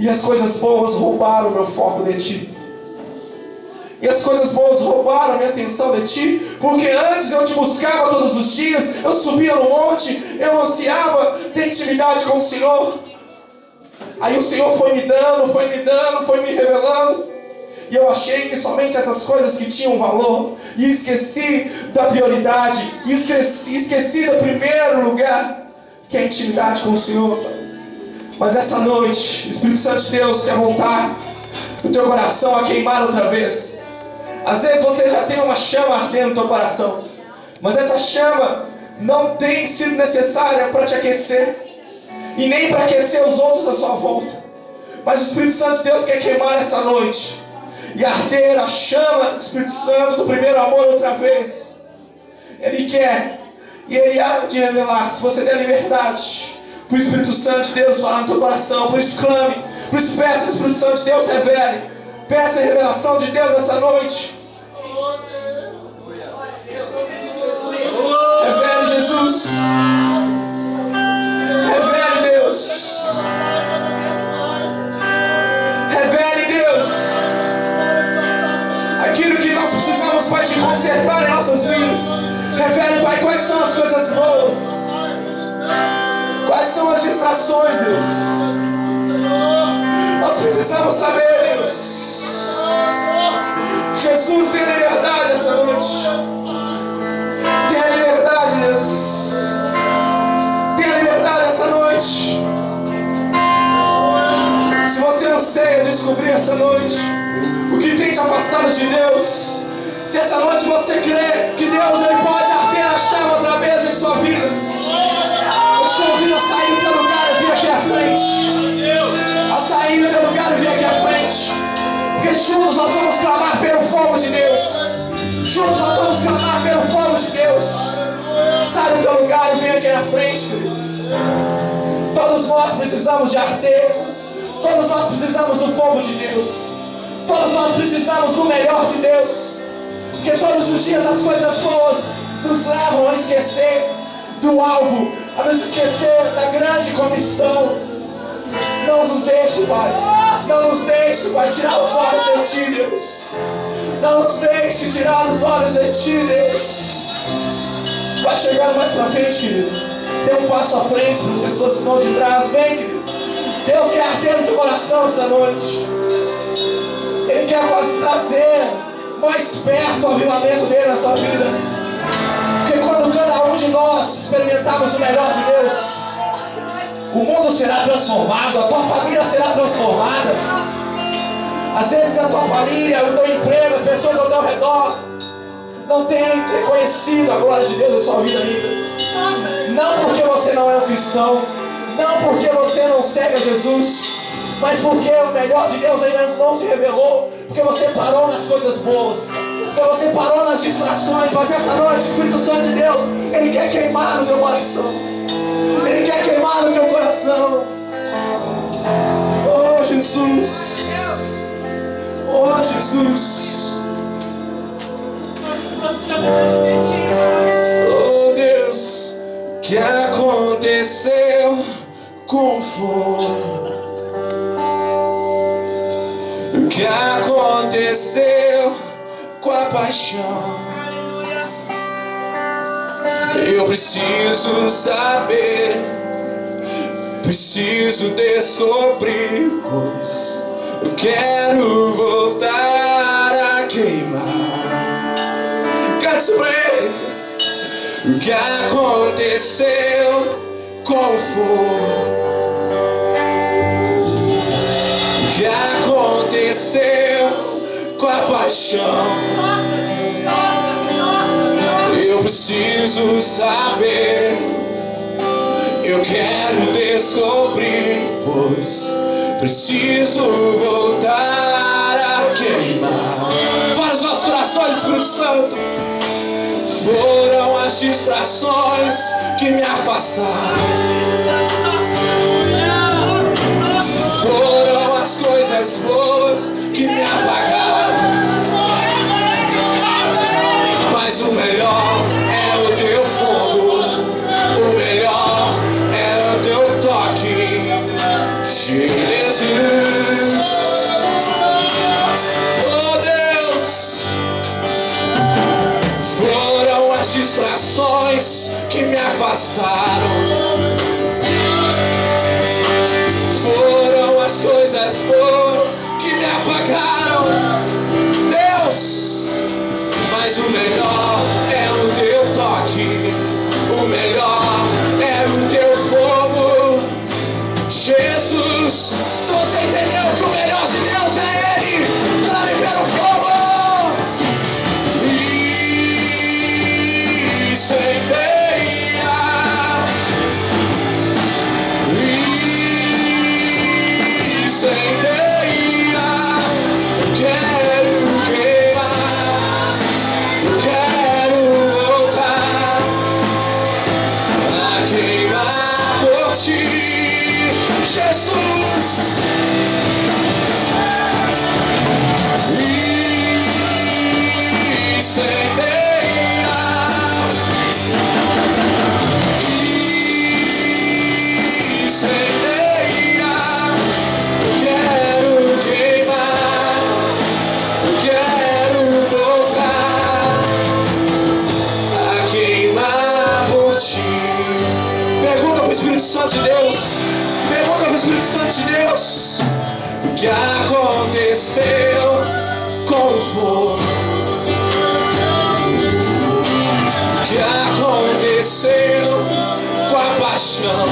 E as coisas boas roubaram o meu foco de Ti. E as coisas boas roubaram a minha atenção de Ti. Porque antes eu Te buscava todos os dias, eu subia no monte, eu ansiava ter intimidade com o Senhor. Aí o Senhor foi me dando, foi me revelando. E eu achei que somente essas coisas que tinham valor. E esqueci da prioridade. E esqueci do primeiro lugar, que é a intimidade com o Senhor. Mas essa noite, o Espírito Santo de Deus quer voltar o teu coração a queimar outra vez. Às vezes você já tem uma chama ardendo no teu coração, mas essa chama não tem sido necessária para te aquecer, e nem para aquecer os outros à sua volta. Mas o Espírito Santo de Deus quer queimar essa noite e arder a chama do Espírito Santo, do primeiro amor outra vez. Ele quer, e Ele há de revelar. Se você der liberdade para o Espírito Santo de Deus falar no teu coração, por isso clame, por isso peça que o Espírito Santo de Deus revele. Peça a revelação de Deus essa noite. Revele Jesus. Revele Deus. Revele Deus. Aquilo que nós precisamos, Pai, de consertar em nossas vidas. Revele, Pai, quais são as coisas boas. Quais são as distrações, Deus. Nós precisamos saber, Deus. Jesus, tenha liberdade essa noite. Tenha liberdade, Deus. Tenha liberdade essa noite. Se você anseia descobrir essa noite o que tem te afastado de Deus, se essa noite você crê que Deus Ele pode arder a chama outra vez em sua vida, eu te convido a sair do teu lugar e vir aqui à frente. A sair do teu lugar e vir aqui à frente. Porque juntos nós vamos clamar pelo fogo de Deus. Juntos nós vamos clamar pelo fogo de Deus. Sai do teu lugar e vem aqui na frente, querido. Todos nós precisamos de arder. Todos nós precisamos do fogo de Deus. Todos nós precisamos do melhor de Deus. Porque todos os dias as coisas boas nos levam a esquecer do alvo, a nos esquecer da grande comissão. Não nos deixe, Pai. Não nos deixe, Pai, tirar os olhos de Ti, Deus. Não nos deixe tirar os olhos de Ti, Deus. Vai chegando mais pra frente, querido. Dê um passo à frente, as pessoas que estão de trás. Vem, querido. Deus quer arder no teu coração essa noite. Ele quer trazer mais perto o avivamento dele na sua vida. Porque quando cada um de nós experimentarmos o melhor de Deus, o mundo será transformado, a tua família será transformada. Às vezes a tua família, o teu emprego, as pessoas ao teu redor não têm reconhecido a glória de Deus na sua vida ainda. Não porque você não é um cristão, não porque você não segue a Jesus, Mas porque o melhor de Deus ainda não se revelou, porque você parou nas coisas boas, porque você parou nas distrações. Mas essa noite o Espírito Santo de Deus, Ele quer queimar no teu coração. Ele quer queimar no teu coração. Oh Jesus, oh Jesus. Oh Deus, que aconteceu com o fogo? O que aconteceu com a paixão? Eu preciso saber, preciso descobrir, pois eu quero voltar a queimar. Cante isso pra Ele. O que aconteceu com o fogo? O que aconteceu com a paixão? Eu preciso saber, eu quero descobrir, pois preciso voltar a queimar. Fala os nossos corações, Espírito Santo. Foram as distrações que me afastaram, foram as coisas boas que me apagaram. Mas o melhor é o teu fogo, o melhor é o teu toque, Jesus. Oh Deus, foram as distrações que me afastaram, foram as coisas boas que me apagaram, Deus. Mas o melhor é o teu toque, o melhor é o teu fogo, Jesus. Se você entendeu que o melhor de Deus é Ele, clame pelo fogo. De Deus, pergunta para o Espírito Santo de Deus: o que aconteceu com o fogo? O que aconteceu com a paixão?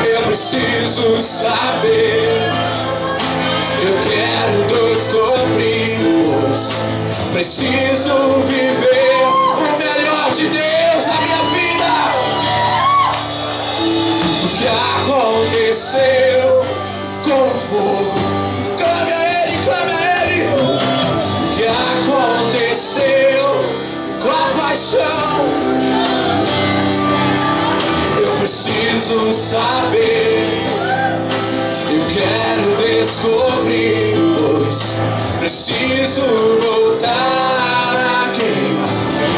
Eu preciso saber, eu quero descobrir, pois preciso viver o melhor de Deus na minha vida. O que aconteceu com o fogo? Clame a Ele, clame a Ele. O que aconteceu com a paixão? Eu preciso saber, eu quero descobrir, pois preciso voltar a queimar.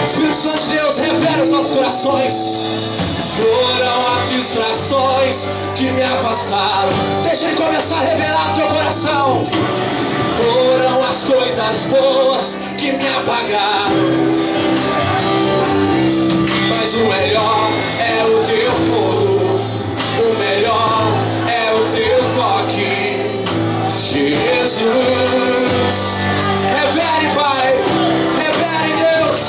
Espírito Santo de Deus, revela os nossos corações. Foram as distrações que me afastaram. Deixa Ele começar a revelar no teu coração. Foram as coisas boas que me apagaram. Mas o melhor é o teu fogo, o melhor é o teu toque, Jesus. Revele, Pai, revele, Deus.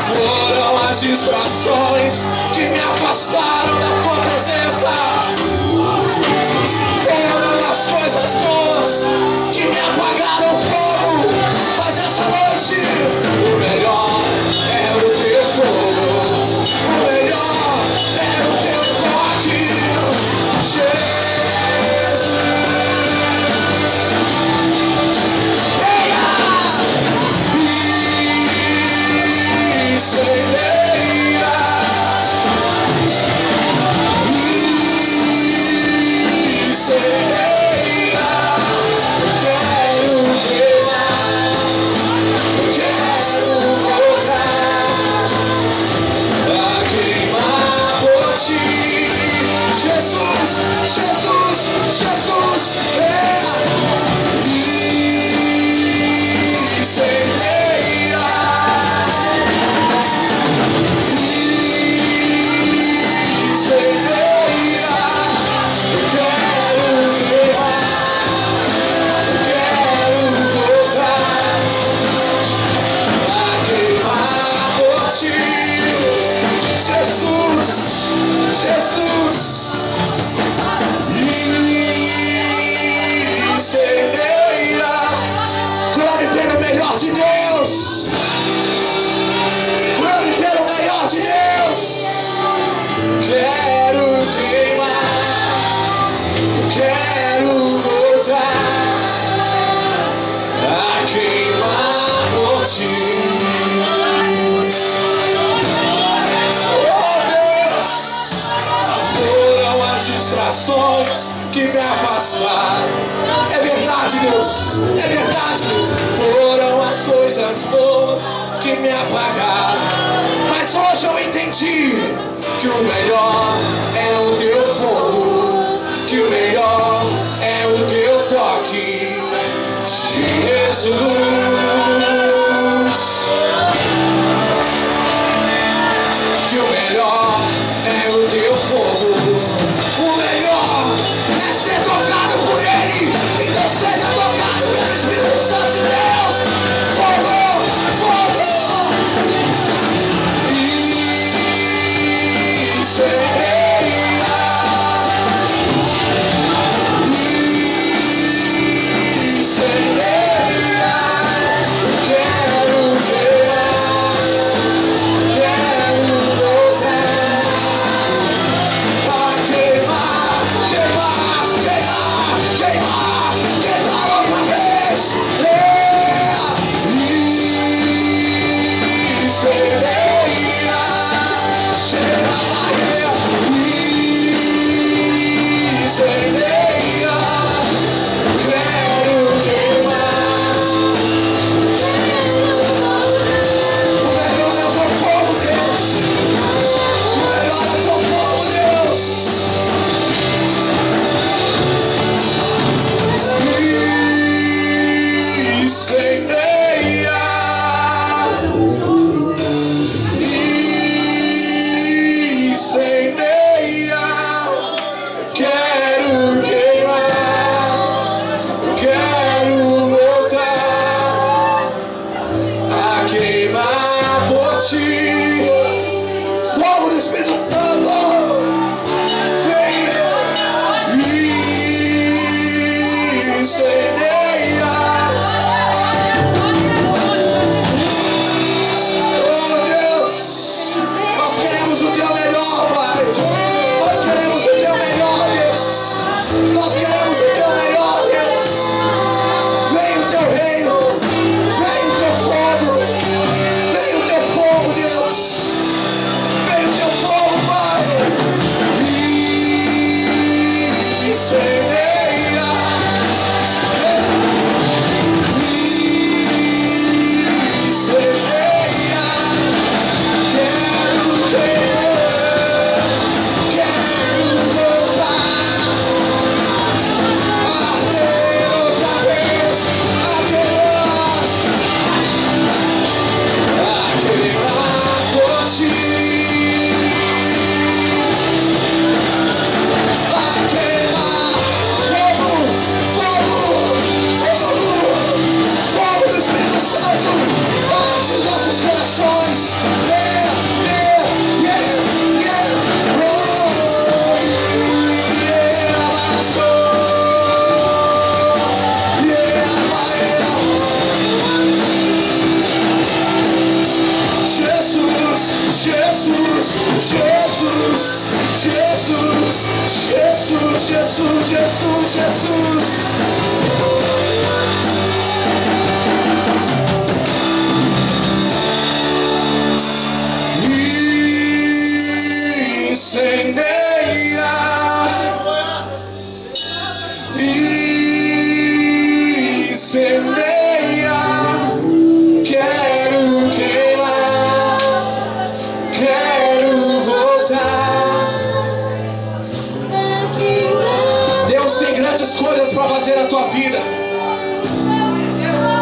Foram as distrações que me afastaram da tua presença. Foram as coisas boas que me apagaram o fogo. Mas essa noite Jesus, incendeia, incendeia. Eu quero queimar, quero voltar a queimar por ti. Jesus, Jesus, incendeia. Clame pelo melhor de Deus, clame pelo melhor de Deus. Quero queimar, quero voltar a queimar por ti. Distrações que me afastaram. É verdade, Deus, é verdade, Deus. Foram as coisas boas que me apagaram, mas hoje eu entendi que o melhor é o teu fogo, que o melhor é o teu toque, Jesus. Que o melhor é o teu fogo. O melhor é ser tocado por Ele. Então seja tocado pelo Espírito Santo de Deus. Fogo, fogo. Incendeia, incendeia. Quero queimar, quero voltar a queimar, queimar, queimar, queimar, queimar outra vez. Incendeia, cheira a Maria. Incendeia, quero queimar. O melhor é o teu fogo, Deus. O melhor é o teu fogo, Deus. Incendeia, incendeia. Quero queimar, quero voltar a queimar por ti. Fogo do Espírito Santo, venha. Incendeia. Oh Deus, nós queremos o teu melhor, Pai. Nós queremos o teu melhor, Deus. Nós queremos o teu melhor, Deus. Vem o teu reino, vem o teu fogo, vem o teu fogo, Deus. Vem o teu fogo, Pai. Incendeia. Incendeia. Quero queimar, quero voltar a arder outra vez, a queimar por ti, a queimar. Fogo, fogo, fogo, fogo do Espírito Santo, bate em nossos corações. Yeah, yeah, yeah, yeah. Oh, yeah, abraçou. Yeah, Jesus, Jesus, Jesus, Jesus, Jesus, Jesus, Jesus, Jesus. Incendeia, incendeia. Quero queimar, quero voltar. Deus tem grande coisas para fazer na tua vida.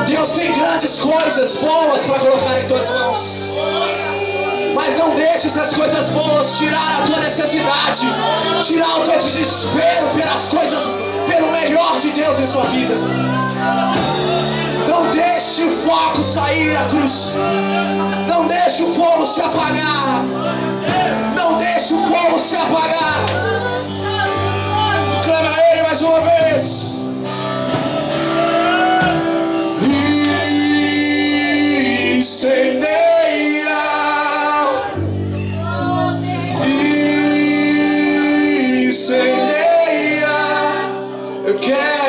Deus tem grandes coisas boas para colocar em tuas mãos. Mas não deixe essas coisas boas tirar a tua necessidade, tirar o teu desespero pelas coisas, pelo melhor de Deus em sua vida. Não deixe o foco sair da cruz. Não deixe o fogo se apagar. Não deixe o fogo se apagar. Clama a Ele mais uma vez. Incendeia. Eu quero